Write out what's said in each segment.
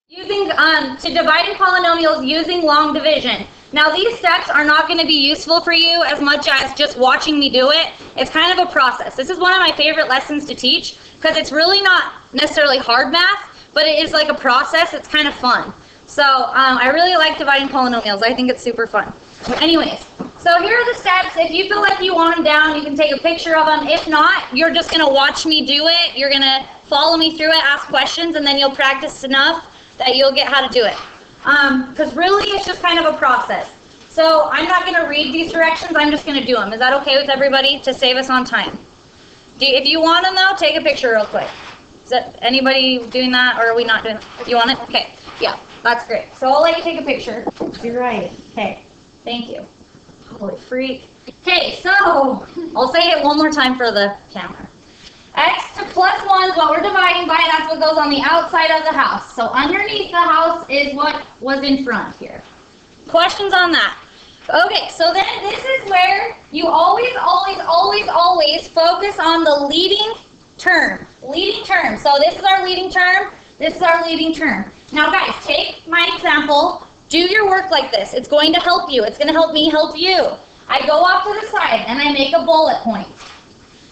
Using to dividing polynomials using long division. Now these steps are not going to be useful for you as much as just watching me do it. It's kind of a process. This is one of my favorite lessons to teach because it's really not necessarily hard math, but it is like a process. It's kind of fun. So I really like dividing polynomials. I think it's super fun. Anyways, so here are the steps. If you feel like you want them down, you can take a picture of them. If not, you're just going to watch me do it. You're going to follow me through it, ask questions, and then you'll practice enough that you'll get how to do it. Because really it's just kind of a process. So I'm not going to read these directions, I'm just going to do them. Is that okay with everybody to save us on time? If you want them though, take a picture real quick. Is that anybody doing that, or are we not doing that? You want it? Okay, yeah, that's great. So I'll let you take a picture. You're right. Okay, thank you. Holy freak. Okay, so I'll say it one more time for the camera. X to plus 1 is what we're dividing by. That's what goes on the outside of the house. So underneath the house is what was in front here. Questions on that? Okay, so then this is where you always focus on the leading term. Leading term. So this is our leading term. This is our leading term. Now guys, take my example. Do your work like this. It's going to help you. It's going to help me help you. I go off to the side and I make a bullet point.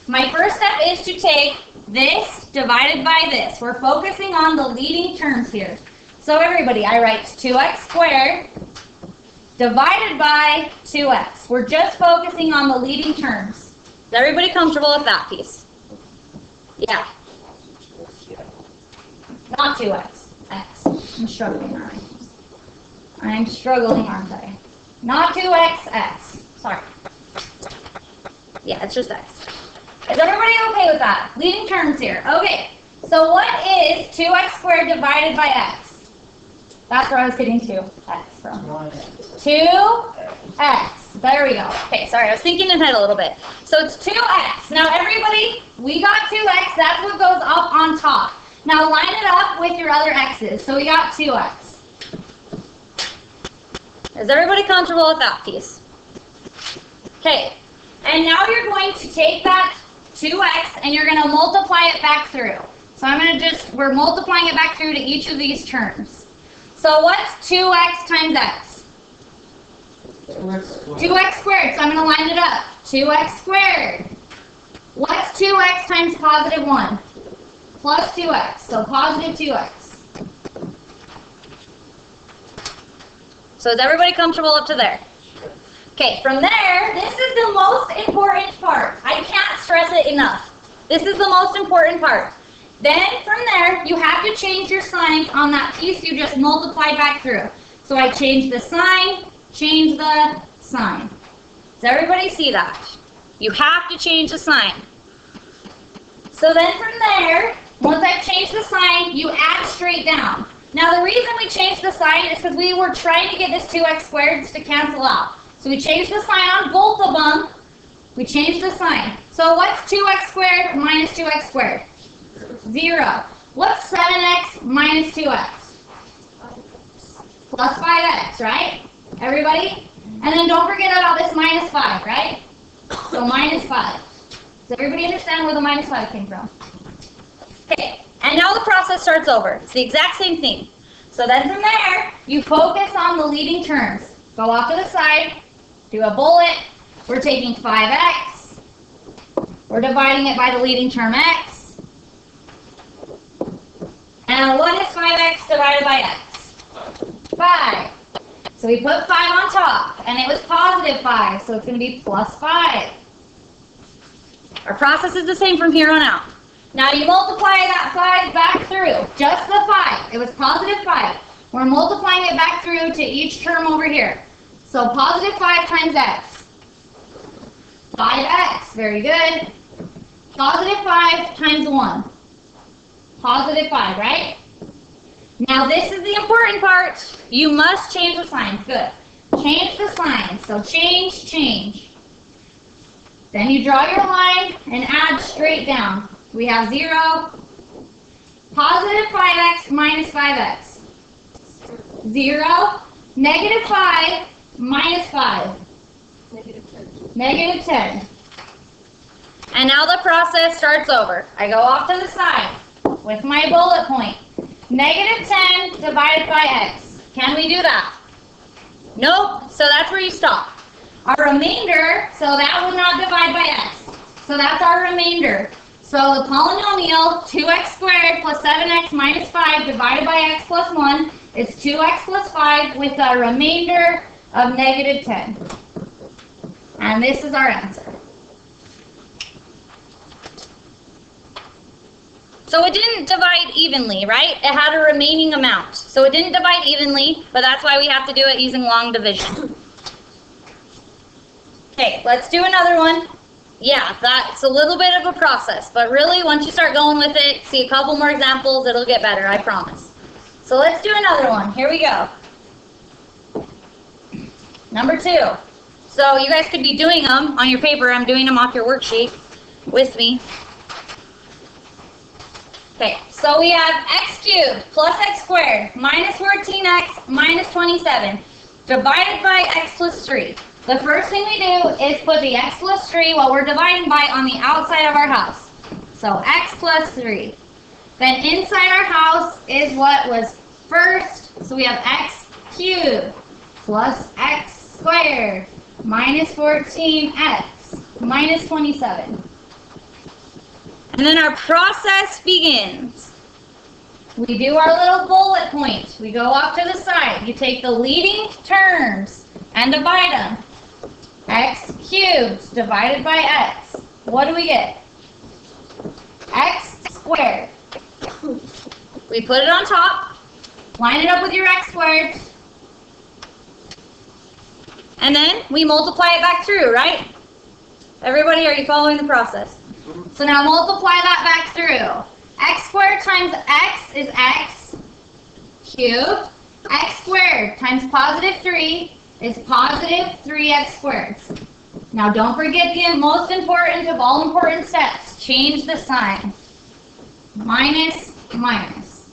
My first step is to take this divided by this. We're focusing on the leading terms here. So everybody, I write 2x squared divided by 2x. We're just focusing on the leading terms. Is everybody comfortable with that piece? Yeah. Not 2x. X. I'm struggling, aren't I? I'm struggling, aren't I? Not 2x, x. Sorry. Yeah, it's just x. Is everybody okay with that? Leading terms here. Okay, so what is 2x squared divided by x? That's where I was getting 2x from. 2x. There we go. Okay, sorry, I was thinking ahead a little bit. So it's 2x. Now everybody, we got 2x. That's what goes up on top. Now line it up with your other x's. So we got 2x. Is everybody comfortable with that piece? Okay, and now you're going to take that 2x and you're going to multiply it back through. So I'm going to we're multiplying it back through to each of these terms. So what's 2x times x? 2x squared. So I'm going to line it up. 2x squared. What's 2x times positive 1? Plus 2x. So positive 2x. So is everybody comfortable up to there? Okay, from there, this is the most important part. I can't stress it enough. This is the most important part. Then, from there, you have to change your sign on that piece you just multiplied back through. So I change the sign, change the sign. Does everybody see that? You have to change the sign. So then from there, once I've changed the sign, you add straight down. Now the reason we changed the sign is because we were trying to get this 2x squared to cancel out. So we changed the sign on both of them. We changed the sign. So what's 2x squared minus 2x squared? 0. What's 7x minus 2x? Plus 5x, right? Everybody? And then don't forget about this minus 5, right? So minus 5. Does everybody understand where the minus 5 came from? Okay, and now the process starts over. It's the exact same thing. So then from there, you focus on the leading terms. Go off to the side. Do a bullet. We're taking 5x. We're dividing it by the leading term x. And what is 5x divided by x? 5. So we put 5 on top, and it was positive 5, so it's going to be plus 5. Our process is the same from here on out. Now you multiply that 5 back through, just the 5. It was positive 5. We're multiplying it back through to each term over here. So positive 5 times x. 5x, very good. Positive 5 times 1. Positive 5, right? Now this is the important part. You must change the sign. Good. Change the sign. So change, change. Then you draw your line and add straight down. We have 0. Positive 5x minus 5x. 0. Negative 5 minus 5. Negative 10. And now the process starts over. I go off to the side with my bullet point. Negative 10 divided by x. Can we do that? Nope. So that's where you stop. Our remainder, so that would not divide by x. So that's our remainder. So the polynomial 2x squared plus 7x minus 5 divided by x plus 1 is 2x plus 5 with a remainder of negative 10. And this is our answer. So it didn't divide evenly, right? It had a remaining amount. So it didn't divide evenly, but that's why we have to do it using long division. Okay, let's do another one. Yeah, that's a little bit of a process, but really once you start going with it, see a couple more examples, it'll get better, I promise. So let's do another one. Here we go. Number 2. So you guys could be doing them on your paper. I'm doing them off your worksheet with me. Okay, so we have x cubed plus x squared minus 14x minus 27 divided by x plus 3. The first thing we do is put the x plus 3, what we're dividing by, on the outside of our house. So x plus 3. Then inside our house is what was first. So we have x cubed plus x squared minus 14x minus 27. And then our process begins. We do our little bullet point. We go off to the side. You take the leading terms and divide them. X cubed divided by x. What do we get? X squared. We put it on top. Line it up with your x squared. And then we multiply it back through, right? Everybody, are you following the process? So now multiply that back through. X squared times x is x cubed. X squared times positive 3 is positive 3x squared. Now don't forget the most important of all important steps. Change the sign. Minus, minus.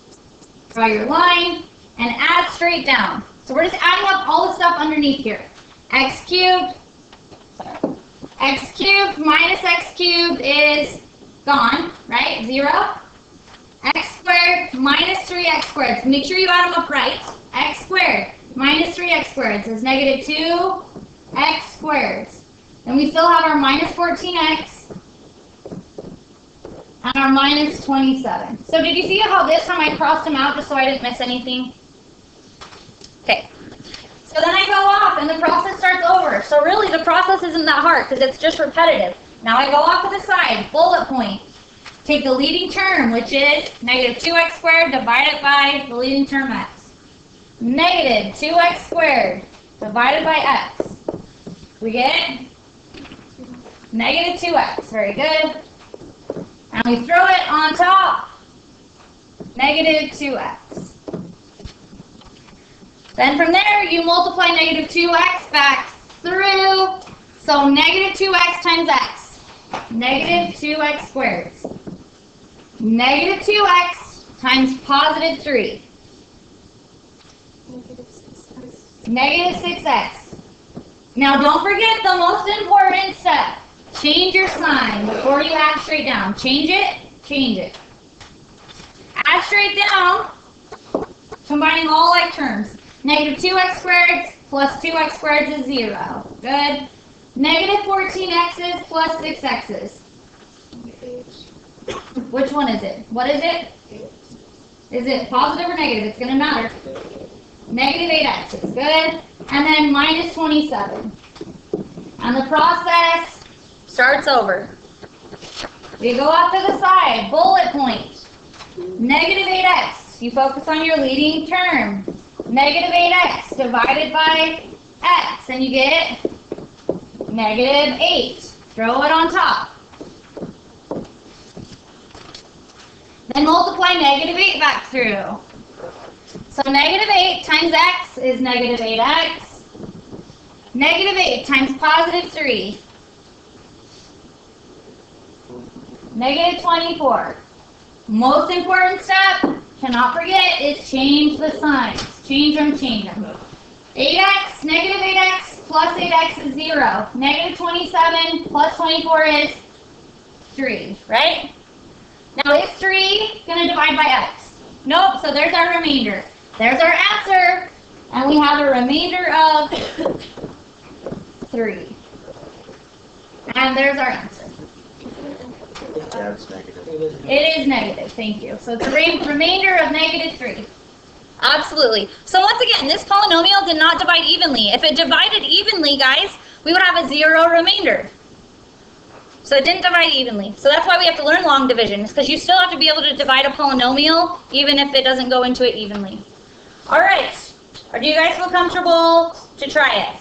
Draw your line and add straight down. So we're just adding up all the stuff underneath here. X cubed. X cubed minus x cubed is gone, right? 0. X squared minus 3x squared. So make sure you add them up right. X squared minus 3x squared is negative 2x squared. Then we still have our minus 14x and our minus 27. So did you see how this time I crossed them out just so I didn't miss anything? Okay. So then I go off and the process starts over. So really the process isn't that hard because it's just repetitive. Now I go off to the side, bullet point. Take the leading term, which is negative 2x squared divided by the leading term x. Negative 2x squared divided by x. We get negative 2x. Very good. And we throw it on top. Negative 2x. Then from there, you multiply negative 2x back through. So negative 2x times x. Negative 2x squared. Negative 2x times positive 3. Negative 6x. Now don't forget the most important step. Change your sign before you add straight down. Change it, change it. Add straight down, combining all like terms. Negative 2x squared plus 2x squared is 0. Good. Negative 14x's plus 6x's. Which one is it? What is it? Is it positive or negative? It's going to matter. Negative 8x's. Good. And then minus 27. And the process starts over. We go off to the side. Bullet point. Negative 8x. You focus on your leading term. Negative 8x divided by x. And you get negative 8. Throw it on top. Then multiply negative 8 back through. So negative 8 times x is negative 8x. Negative 8 times positive 3. Negative 24. Most important step, cannot forget, is change the signs. Change them, change them. 8x, negative 8x plus 8x is 0. Negative 27 plus 24 is 3, right? Now is 3 going to divide by x? Nope, so there's our remainder. There's our answer. And we have a remainder of 3. And there's our answer. Yeah, it's negative. It is negative, thank you. So it's a remainder of negative 3. Absolutely. So once again, this polynomial did not divide evenly. If it divided evenly, guys, we would have a 0 remainder. So it didn't divide evenly. So that's why we have to learn long division, because you still have to be able to divide a polynomial even if it doesn't go into it evenly. All right. Do you guys feel comfortable to try it?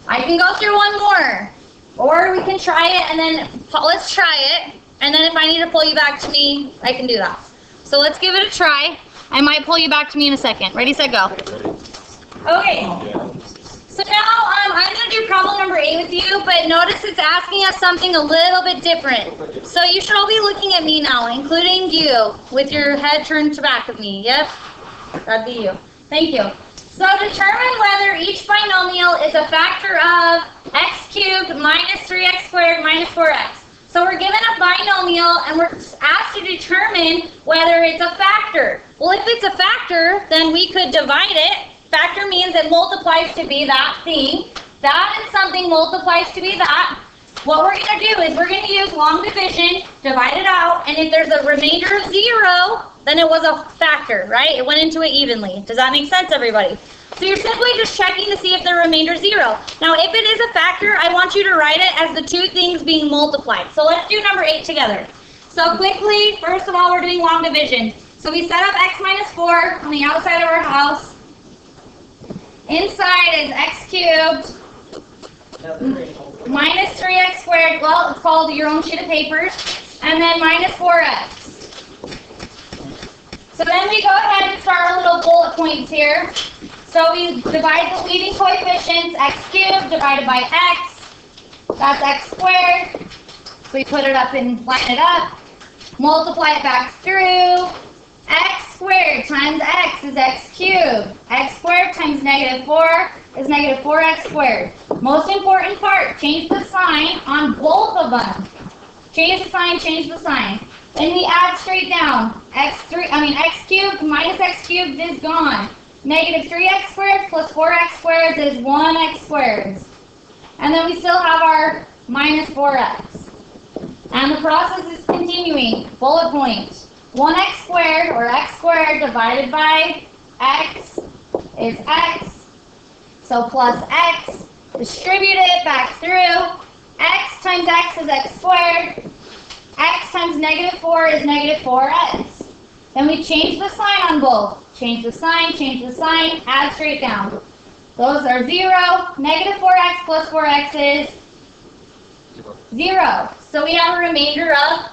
I can go through one more. Or we can try it and then, let's try it. And then if I need to pull you back to me, I can do that. So let's give it a try. I might pull you back to me in a second. Ready, set, go. Okay. So now I'm going to do problem number 8 with you, but notice it's asking us something a little bit different. So you should all be looking at me now, including you, with your head turned to back of me. Yes? That'd be you. Thank you. So determine whether each binomial is a factor of x cubed minus 3x squared minus 4x. So we're given a binomial and we're asked to determine whether it's a factor. Well, if it's a factor, then we could divide it. Factor means it multiplies to be that thing. That and something multiplies to be that. What we're going to do is we're going to use long division, divide it out, and if there's a remainder of 0, then it was a factor, right? It went into it evenly. Does that make sense, everybody? So you're simply just checking to see if the remainder is 0. Now, if it is a factor, I want you to write it as the two things being multiplied. So let's do number 8 together. So quickly, first of all, we're doing long division. So we set up x minus 4 on the outside of our house. Inside is x cubed minus 3x squared. Well, it's called your own sheet of paper. And then minus 4x. So then we go ahead and start our little bullet points here. So we divide the leading coefficients, x cubed divided by x. That's x squared. So we put it up and line it up. Multiply it back through. X squared times x is x cubed. X squared times negative 4 is negative 4x squared. Most important part, change the sign on both of them. Change the sign, change the sign. Then we add straight down. X cubed minus x cubed is gone. Negative 3x squared plus 4x squared is 1x squared. And then we still have our minus 4x. And the process is continuing. Bullet point. 1x squared, or x squared, divided by x is x. So plus x. Distribute it back through. X times x is x squared. X times negative 4 is negative 4x. Then we change the sign on both. Change the sign, add straight down. Those are 0. Negative 4x plus 4x is 0. So we have a remainder of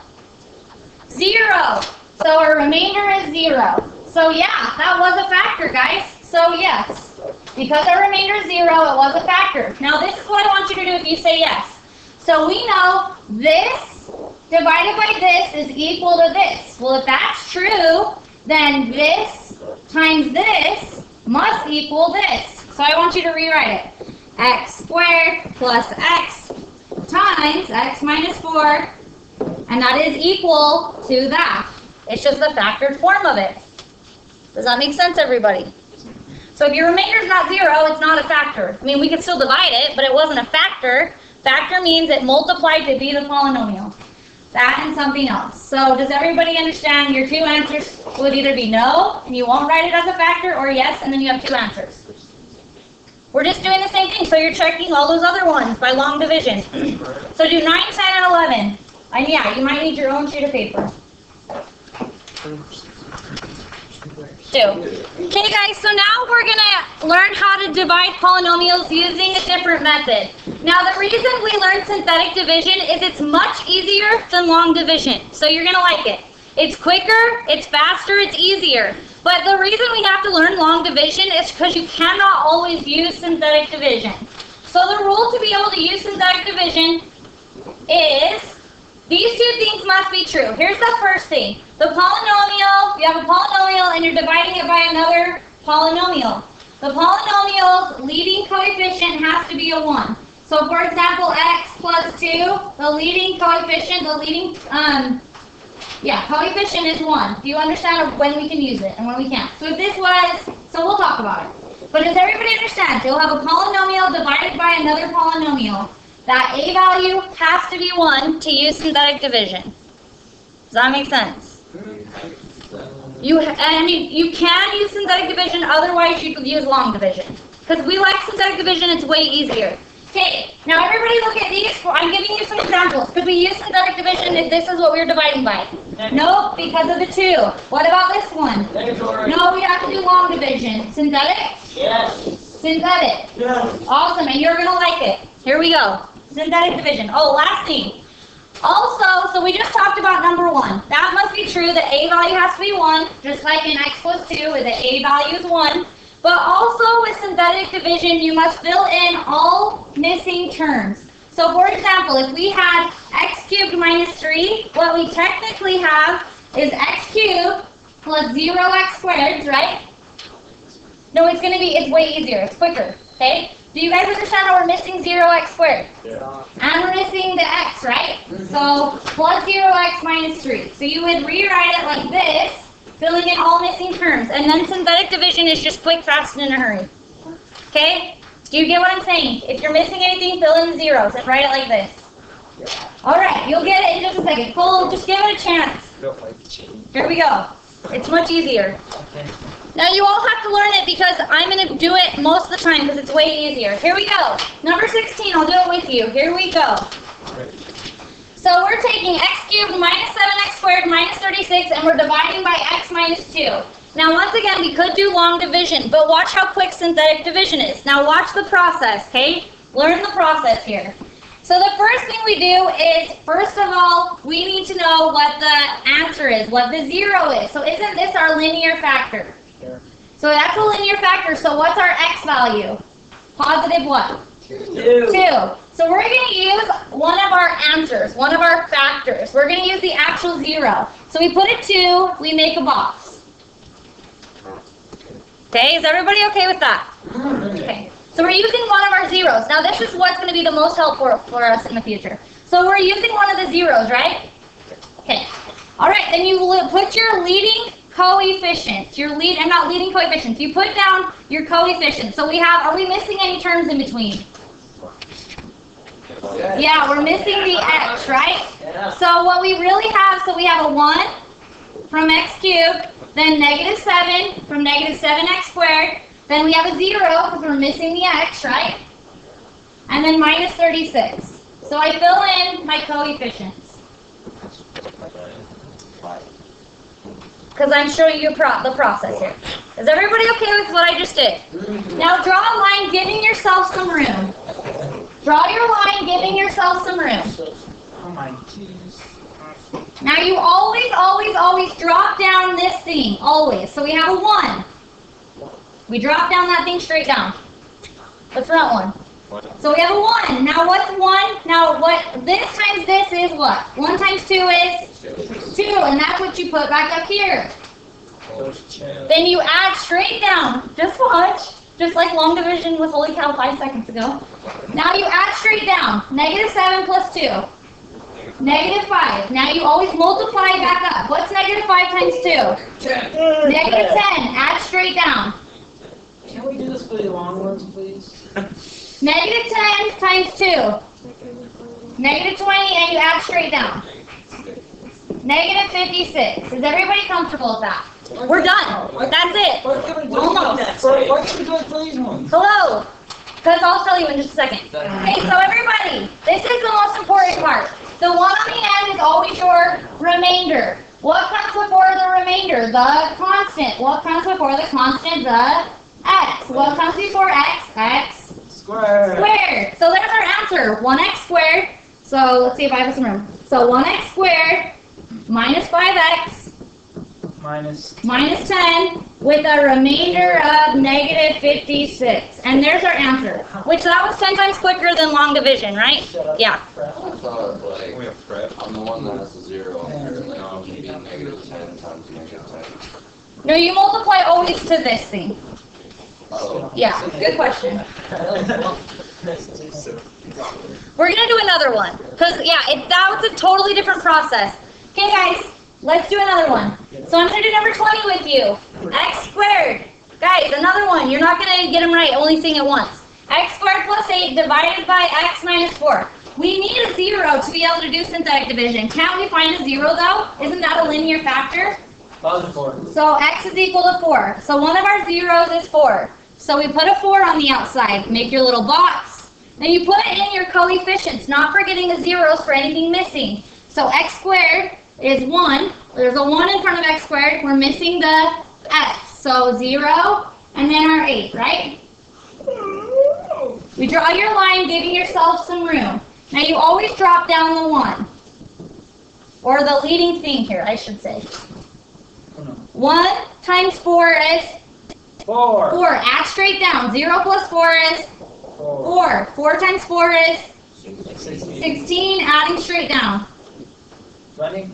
0. So our remainder is 0. So yeah, that was a factor, guys. So yes, because our remainder is 0, it was a factor. Now this is what I want you to do if you say yes. So we know this divided by this is equal to this. Well, if that's true, then this times this must equal this. So I want you to rewrite it. X squared plus x times x minus 4, and that is equal to that. It's just the factored form of it. Does that make sense, everybody? So if your remainder is not 0, it's not a factor. I mean, we could still divide it, but it wasn't a factor. Factor means it multiplied to be the polynomial. That and something else. So does everybody understand your two answers would either be no, and you won't write it as a factor, or yes, and then you have two answers. We're just doing the same thing, so you're checking all those other ones by long division. So do 9, 10, and 11. And yeah, you might need your own sheet of paper. 2. Okay guys, so now we're going to learn how to divide polynomials using a different method. Now the reason we learn synthetic division is it's much easier than long division. So you're going to like it. It's quicker, it's faster, it's easier. But the reason we have to learn long division is because you cannot always use synthetic division. So the rule to be able to use synthetic division is these two things must be true. Here's the first thing. The polynomial, you have a polynomial and you're dividing it by another polynomial. The polynomial's leading coefficient has to be a 1. So for example, x plus 2, the leading coefficient, the leading Yeah, coefficient is 1. Do you understand when we can use it and when we can't? So if this was, so we'll talk about it. But does everybody understand? You'll have a polynomial divided by another polynomial. That a value has to be 1 to use synthetic division. Does that make sense? You can use synthetic division, otherwise you could use long division. Because we like synthetic division, it's way easier. Okay, now everybody look at these. I'm giving you some examples. Could we use synthetic division if this is what we're dividing by? No, because of the 2. What about this one? No, we have to do long division. Synthetic? Yes. Synthetic. Yes. Awesome, and you're going to like it. Here we go. Synthetic division. Oh, last thing. Also, so we just talked about number 1. That must be true. The a value has to be 1, just like in x plus 2, where the a value is 1. But also with synthetic division, you must fill in all missing terms. So for example, if we had x cubed minus 3, what we technically have is x cubed plus 0x squared, right? No, it's way easier. It's quicker, okay? Do you guys understand how we're missing 0x squared? Yeah. And we're missing the x, right? So plus 0x minus 3. So you would rewrite it like this, filling in all missing terms. And then synthetic division is just quick, fast, and in a hurry. Okay? Do you get what I'm saying? If you're missing anything, fill in the zeros and write it like this. Alright, you'll get it in just a second. Cole, just give it a chance. Here we go. It's much easier. Now you all have to learn it because I'm going to do it most of the time because it's way easier. Here we go. Number 16, I'll do it with you. Here we go. So we're taking x cubed minus 7x squared minus 36 and we're dividing by x minus 2. Now once again, we could do long division, but watch how quick synthetic division is. Now watch the process, okay? Learn the process here. So the first thing we do is, first of all, we need to know what the answer is, what the 0 is. So isn't this our linear factor? Sure. So that's a linear factor, so what's our x value? Positive what? 2. 2. So we're going to use one of our answers, one of our factors. We're going to use the actual 0. So we put a 2, we make a box. Okay, is everybody okay with that? Okay. So we're using one of our zeros. Now this is what's going to be the most helpful for us in the future. So we're using one of the zeros, right? Okay. All right, then you put your leading coefficients. And not leading coefficients. You put down your coefficients. So are we missing any terms in between? Yeah, we're missing the x, right? So what we really have, so we have a 1 from x cubed, then negative 7 from negative 7x squared, then we have a 0 because we're missing the x, right? And then minus 36. So I fill in my coefficients. Because I'm showing you the process here. Is everybody okay with what I just did? Now draw a line giving yourself some room. Draw your line giving yourself some room. Oh my jeez. Now you always drop down this thing. Always. So we have a 1. We drop down that thing straight down. The front one. So we have a 1. Now what's 1? Now what this times this is what? 1 times 2 is 2. And that's what you put back up here. Then you add straight down. Just watch. Just like long division with holy cow 5 seconds ago. Now you add straight down. Negative 7 plus 2. Negative 5. Now you always multiply back up. What's negative 5 times 2? 10. Negative 10. Add straight down. Can we do this for the long ones, please? Negative 10 times 2. Negative 20, and you add straight down. Negative 56. Is everybody comfortable with that? We're done. That's it. What can we do Almost. for these ones? Hello. Because I'll tell you in just a second. Okay, so everybody, this is the most important part. The one on the end is always your remainder. What comes before the remainder? The constant. What comes before the constant? The x. What comes before x? X squared. So there's our answer. 1x squared. So let's see if I have some room. So 1x squared minus 5x minus 10 with a remainder of negative 56. And there's our answer. Which that was 10 times quicker than long division, right? Yeah. I thought, like, I'm the one that has the 0, and now I'm getting negative 10 times negative 10. No, you multiply always to this thing. Oh. Yeah, good question. We're going to do another one. Because, yeah, that was a totally different process. Okay, guys, Let's do another one. So I'm going to do number 20 with you. X squared. Guys, another one. You're not going to get them right, only saying it once. X squared plus 8 divided by x minus 4. We need a 0 to be able to do synthetic division. Can't we find a 0 though? Isn't that a linear factor? Positive 4. So x is equal to 4. So one of our zeros is 4. So we put a 4 on the outside. Make your little box. Then you put in your coefficients, not forgetting the zeros for anything missing. So x squared is 1. There's a 1 in front of x squared. We're missing the x. So 0 and then our 8, right? We draw your line, giving yourself some room. Now you always drop down the 1. Or the leading thing here, I should say. 1 times 4 is 4. 4. Add straight down. 0 plus 4 is 4. 4 times 4 is 16. Adding straight down. 20.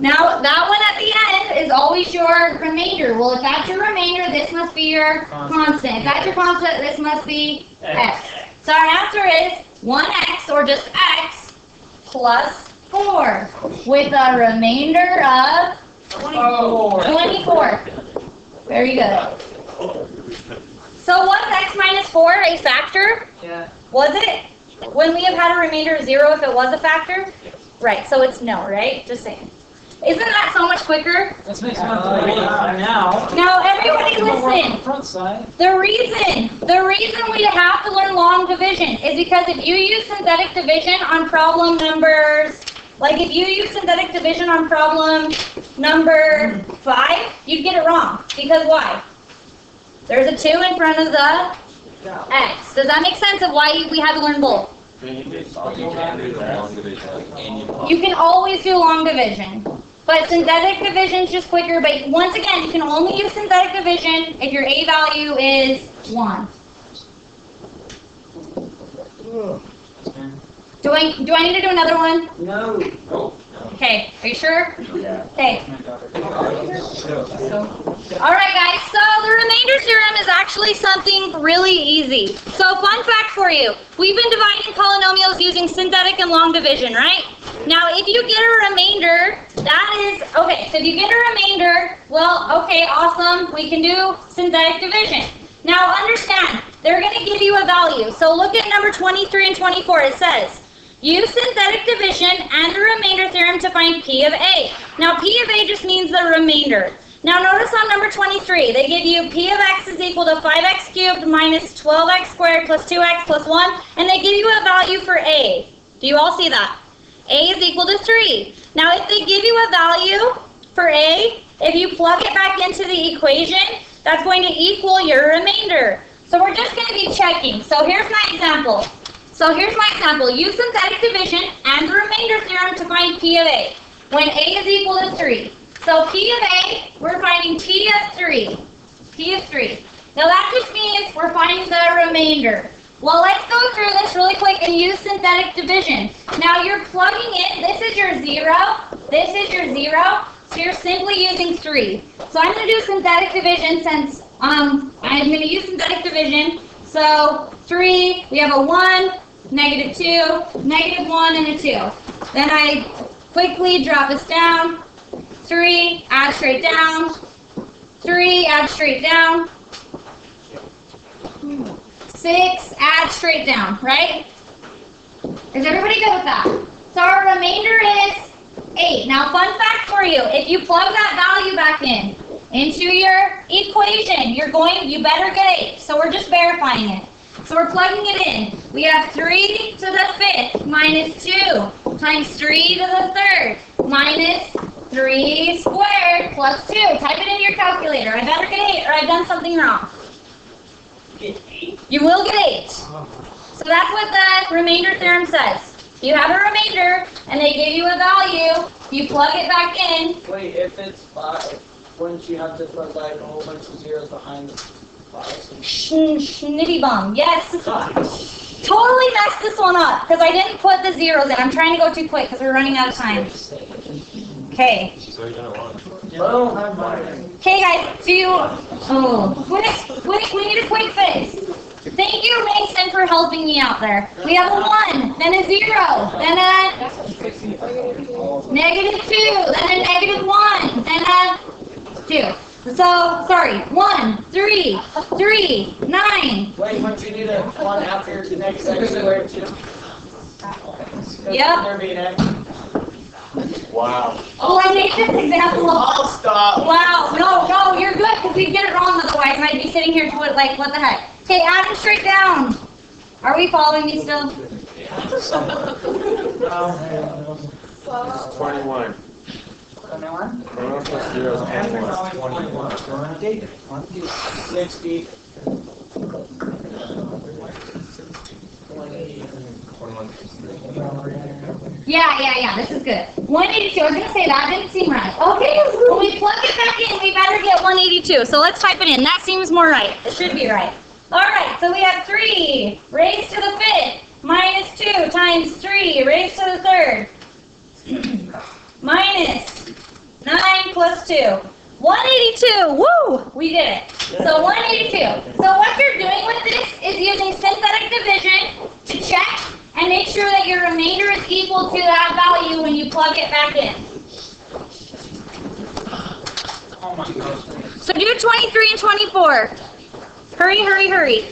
Now, that one at the end is always your remainder. Well, if that's your remainder, this must be your constant. If that's your constant, this must be x. So our answer is 1x, or just x, plus 4, with a remainder of 24. Very good. So was x minus 4 a factor? Yeah. Was it? When we have had a remainder of 0 if it was a factor? Right, so it's no, right? Just saying. Isn't that so much quicker? This makes sense now. Now, everybody listen. Front side. The reason we have to learn long division is because if you use synthetic division on problem numbers, like if you use synthetic division on problem number 5, you'd get it wrong. Because why? There's a 2 in front of the x. Does that make sense of why we had to learn both? You can do the long division and You can always do long division. But synthetic division is just quicker. But once again, you can only use synthetic division if your a value is 1. Do I need to do another one? No. Okay, are you sure? Yeah. Okay. Alright guys, so the remainder theorem is actually something really easy. So fun fact for you, we've been dividing polynomials using synthetic and long division, right? Now if you get a remainder, that is, okay, so if you get a remainder, well, okay, awesome, we can do synthetic division. Now understand, they're going to give you a value. So look at number 23 and 24, it says, use synthetic division and the remainder theorem to find P of A. Now P of A just means the remainder. Now notice on number 23, they give you P of x is equal to 5x cubed minus 12x squared plus 2x plus 1, and they give you a value for A. Do you all see that? A is equal to 3. Now if they give you a value for A, if you plug it back into the equation, that's going to equal your remainder. So we're just going to be checking. So here's my example. Use synthetic division and the remainder theorem to find P of A, when A is equal to 3. So P of A, we're finding P of 3. P of 3. Now that just means we're finding the remainder. Well, let's go through this really quick and use synthetic division. Now you're plugging in, this is your 0, this is your 0, so you're simply using 3. So I'm going to do synthetic division since I'm going to use synthetic division. So 3, we have a 1, negative 2, negative 1, and a 2. Then I quickly drop this down. 3, add straight down. 3, add straight down. 6, add straight down, right? Is everybody good with that? So our remainder is 8. Now fun fact for you, if you plug that value back into your equation, you better get 8. So we're just verifying it. So we're plugging it in. We have 3 to the 5th minus 2 times 3 to the 3rd minus 3 squared plus 2. Type it into your calculator. I better get 8 or I've done something wrong. You will get 8. So that's what the remainder theorem says. You have a remainder and they give you a value. You plug it back in. Wait, if it's 5, wouldn't you have to put like a whole bunch of zeros behind the 5? Schnitty bum. Yes. Totally messed this one up because I didn't put the zeros in. I'm trying to go too quick because we're running out of time. Okay. So you're gonna want. Well, I'm fine. Okay, guys. Quick. We need a quick fix. Thank you, Mason, for helping me out there. We have a 1, then a 0, then a Negative 2, and then negative 1, and then 2. So, sorry, 1, 3, 3, 9. Wait, once you need a 1 after the next x squared too? Yep. There being x. Wow. Oh, I made this example of... I'll stop. Wow, no, you're good, because we'd get it wrong otherwise, and I'd be sitting here like, what the heck? Okay, add them straight down. Are we following me still? 21. 21? 21 plus 0 is 21. 60. 21. Yeah, this is good. 182, I was going to say that didn't seem right. Okay, when we plug it back in, we better get 182. So let's type it in. That seems more right. It should be right. All right, so we have 3 raised to the 5th minus 2 times 3 raised to the 3rd minus 9 plus 2. 182, woo! We did it. So 182. So what you're doing with this is using synthetic division to check and make sure that your remainder is equal to that value when you plug it back in. Oh my gosh. So do 23 and 24. Hurry, hurry, hurry.